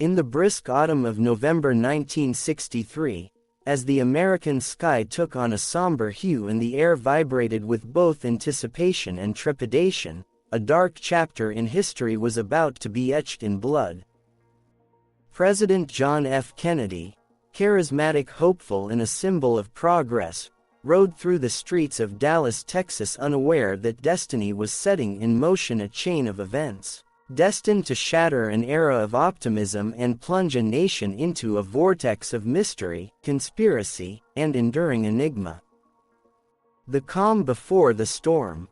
In the brisk autumn of November 1963, as the American sky took on a somber hue and the air vibrated with both anticipation and trepidation, a dark chapter in history was about to be etched in blood. President John F. Kennedy, charismatic hopeful and a symbol of progress, rode through the streets of Dallas, Texas, unaware that destiny was setting in motion a chain of events destined to shatter an era of optimism and plunge a nation into a vortex of mystery, conspiracy, and enduring enigma. The calm before the storm.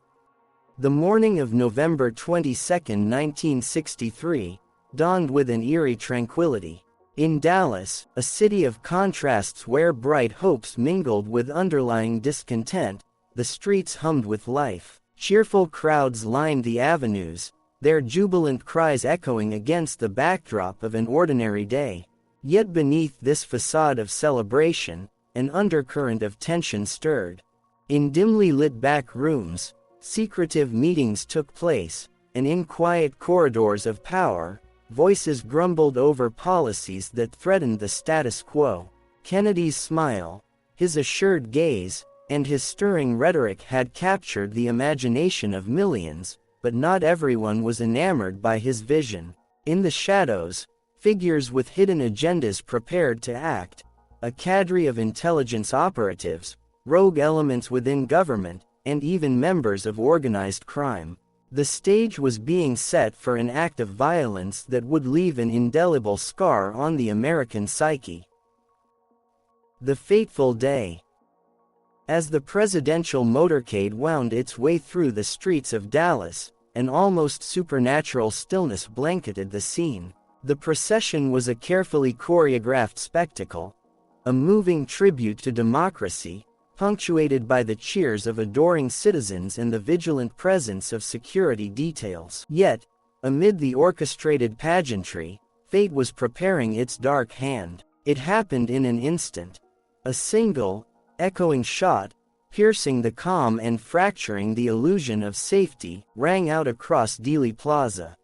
The morning of November 22, 1963, dawned with an eerie tranquility. In Dallas, a city of contrasts where bright hopes mingled with underlying discontent, the streets hummed with life. Cheerful crowds lined the avenues, their jubilant cries echoing against the backdrop of an ordinary day. Yet beneath this facade of celebration, an undercurrent of tension stirred. In dimly lit back rooms, secretive meetings took place, and in quiet corridors of power, voices grumbled over policies that threatened the status quo. Kennedy's smile, his assured gaze, and his stirring rhetoric had captured the imagination of millions, but not everyone was enamored by his vision. In the shadows, figures with hidden agendas prepared to act, a cadre of intelligence operatives, rogue elements within government, and even members of organized crime. The stage was being set for an act of violence that would leave an indelible scar on the American psyche. The fateful day. As the presidential motorcade wound its way through the streets of Dallas, an almost supernatural stillness blanketed the scene. The procession was a carefully choreographed spectacle, a moving tribute to democracy, punctuated by the cheers of adoring citizens and the vigilant presence of security details. Yet, amid the orchestrated pageantry, fate was preparing its dark hand. It happened in an instant. A single, echoing shot, piercing the calm and fracturing the illusion of safety, rang out across Dealey Plaza.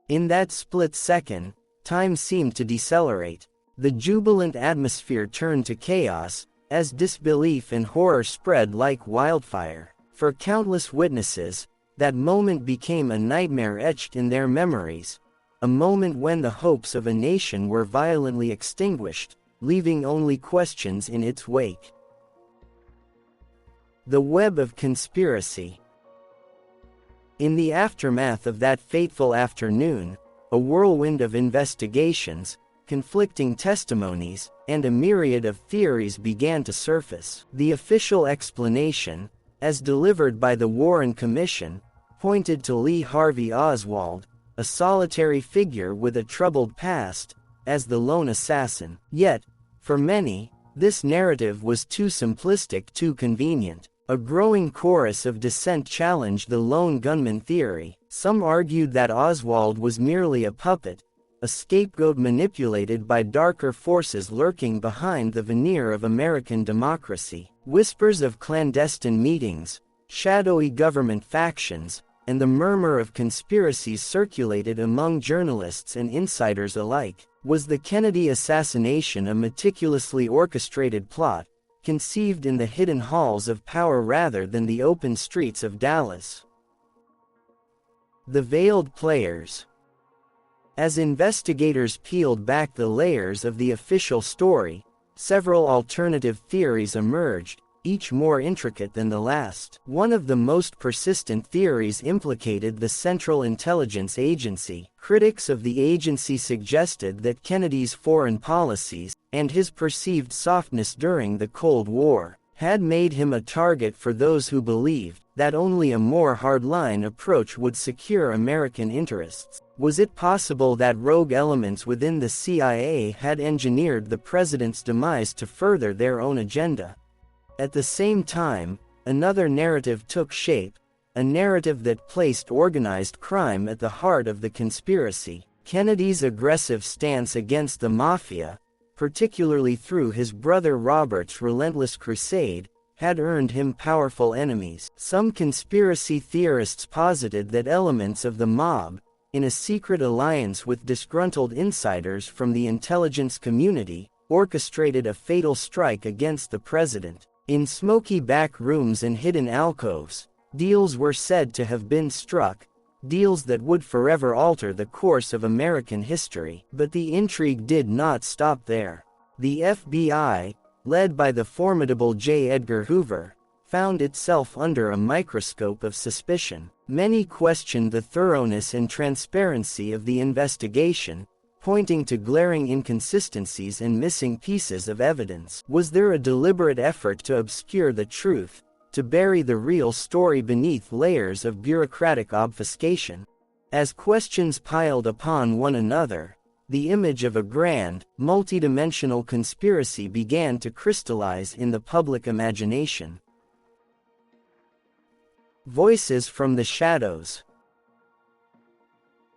In that split second, time seemed to decelerate. The jubilant atmosphere turned to chaos, as disbelief and horror spread like wildfire. For countless witnesses, that moment became a nightmare etched in their memories, a moment when the hopes of a nation were violently extinguished, leaving only questions in its wake. The web of conspiracy. In the aftermath of that fateful afternoon, a whirlwind of investigations, conflicting testimonies, and a myriad of theories began to surface. The official explanation, as delivered by the Warren Commission, pointed to Lee Harvey Oswald, a solitary figure with a troubled past, as the lone assassin. Yet, for many, this narrative was too simplistic, too convenient. A growing chorus of dissent challenged the lone gunman theory. Some argued that Oswald was merely a puppet, a scapegoat manipulated by darker forces lurking behind the veneer of American democracy. Whispers of clandestine meetings, shadowy government factions, and the murmur of conspiracies circulated among journalists and insiders alike. Was the Kennedy assassination a meticulously orchestrated plot, conceived in the hidden halls of power rather than the open streets of Dallas? The veiled players. As investigators peeled back the layers of the official story, several alternative theories emerged, each more intricate than the last. One of the most persistent theories implicated the Central Intelligence Agency. Critics of the agency suggested that Kennedy's foreign policies, and his perceived softness during the Cold War, had made him a target for those who believed that only a more hardline approach would secure American interests. Was it possible that rogue elements within the CIA had engineered the president's demise to further their own agenda? At the same time, another narrative took shape, a narrative that placed organized crime at the heart of the conspiracy. Kennedy's aggressive stance against the mafia, particularly through his brother Robert's relentless crusade, had earned him powerful enemies. Some conspiracy theorists posited that elements of the mob, in a secret alliance with disgruntled insiders from the intelligence community, orchestrated a fatal strike against the president. In smoky back rooms and hidden alcoves, deals were said to have been struck, deals that would forever alter the course of American history. But the intrigue did not stop there. The FBI, led by the formidable J. Edgar Hoover, found itself under a microscope of suspicion. Many questioned the thoroughness and transparency of the investigation, pointing to glaring inconsistencies and missing pieces of evidence. Was there a deliberate effort to obscure the truth, to bury the real story beneath layers of bureaucratic obfuscation? As questions piled upon one another, the image of a grand, multidimensional conspiracy began to crystallize in the public imagination. Voices from the shadows.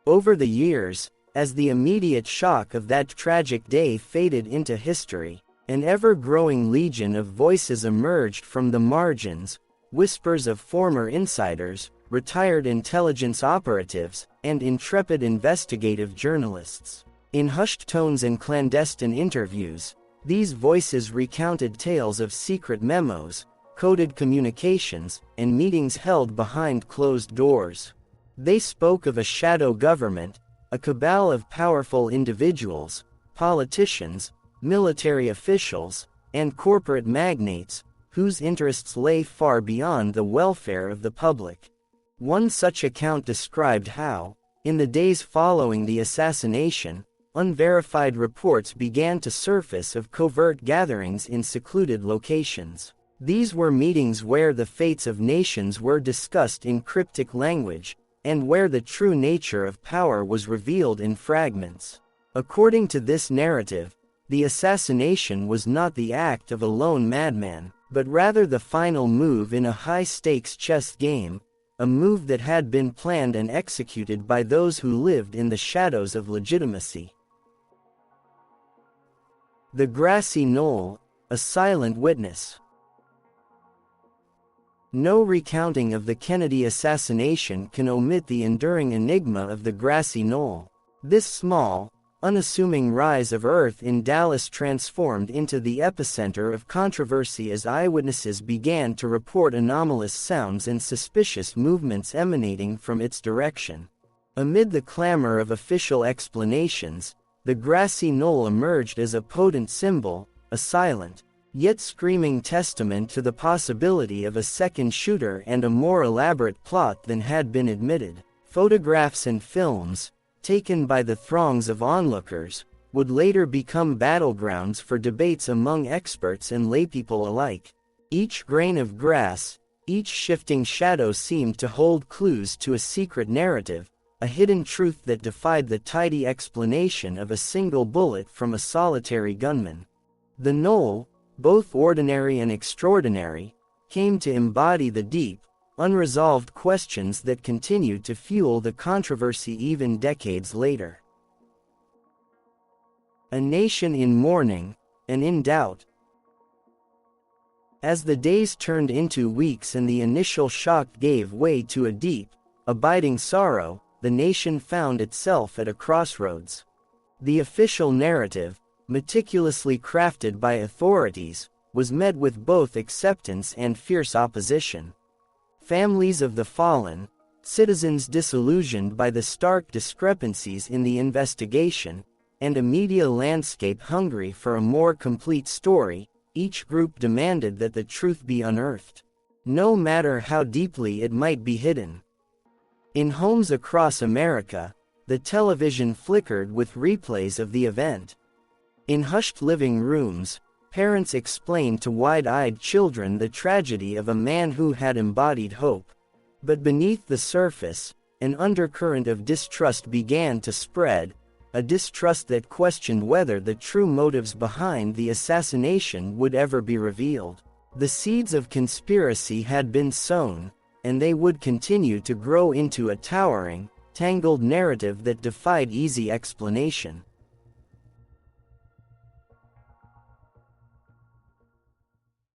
Over the years, as the immediate shock of that tragic day faded into history, an ever-growing legion of voices emerged from the margins, whispers of former insiders, retired intelligence operatives, and intrepid investigative journalists. In hushed tones and clandestine interviews, these voices recounted tales of secret memos, coded communications, and meetings held behind closed doors. They spoke of a shadow government, a cabal of powerful individuals, politicians, military officials, and corporate magnates, whose interests lay far beyond the welfare of the public. One such account described how, in the days following the assassination, unverified reports began to surface of covert gatherings in secluded locations. These were meetings where the fates of nations were discussed in cryptic language, and where the true nature of power was revealed in fragments. According to this narrative, the assassination was not the act of a lone madman, but rather the final move in a high-stakes chess game, a move that had been planned and executed by those who lived in the shadows of legitimacy. The grassy knoll, a silent witness. No recounting of the Kennedy assassination can omit the enduring enigma of the grassy knoll. This small, unassuming rise of Earth in Dallas transformed into the epicenter of controversy as eyewitnesses began to report anomalous sounds and suspicious movements emanating from its direction. Amid the clamor of official explanations, the grassy knoll emerged as a potent symbol, a silent, yet screaming testament to the possibility of a second shooter and a more elaborate plot than had been admitted. Photographs and films, taken by the throngs of onlookers, would later become battlegrounds for debates among experts and laypeople alike. Each grain of grass, each shifting shadow seemed to hold clues to a secret narrative, a hidden truth that defied the tidy explanation of a single bullet from a solitary gunman. The knoll, both ordinary and extraordinary, came to embody the deep, unresolved questions that continued to fuel the controversy even decades later. A nation in mourning, and in doubt. As the days turned into weeks and the initial shock gave way to a deep, abiding sorrow, the nation found itself at a crossroads. The official narrative, meticulously crafted by authorities, was met with both acceptance and fierce opposition. Families of the fallen, citizens disillusioned by the stark discrepancies in the investigation, and a media landscape hungry for a more complete story, each group demanded that the truth be unearthed, no matter how deeply it might be hidden. In homes across America, the television flickered with replays of the event. In hushed living rooms, parents explained to wide-eyed children the tragedy of a man who had embodied hope. But beneath the surface, an undercurrent of distrust began to spread, a distrust that questioned whether the true motives behind the assassination would ever be revealed. The seeds of conspiracy had been sown, and they would continue to grow into a towering, tangled narrative that defied easy explanation.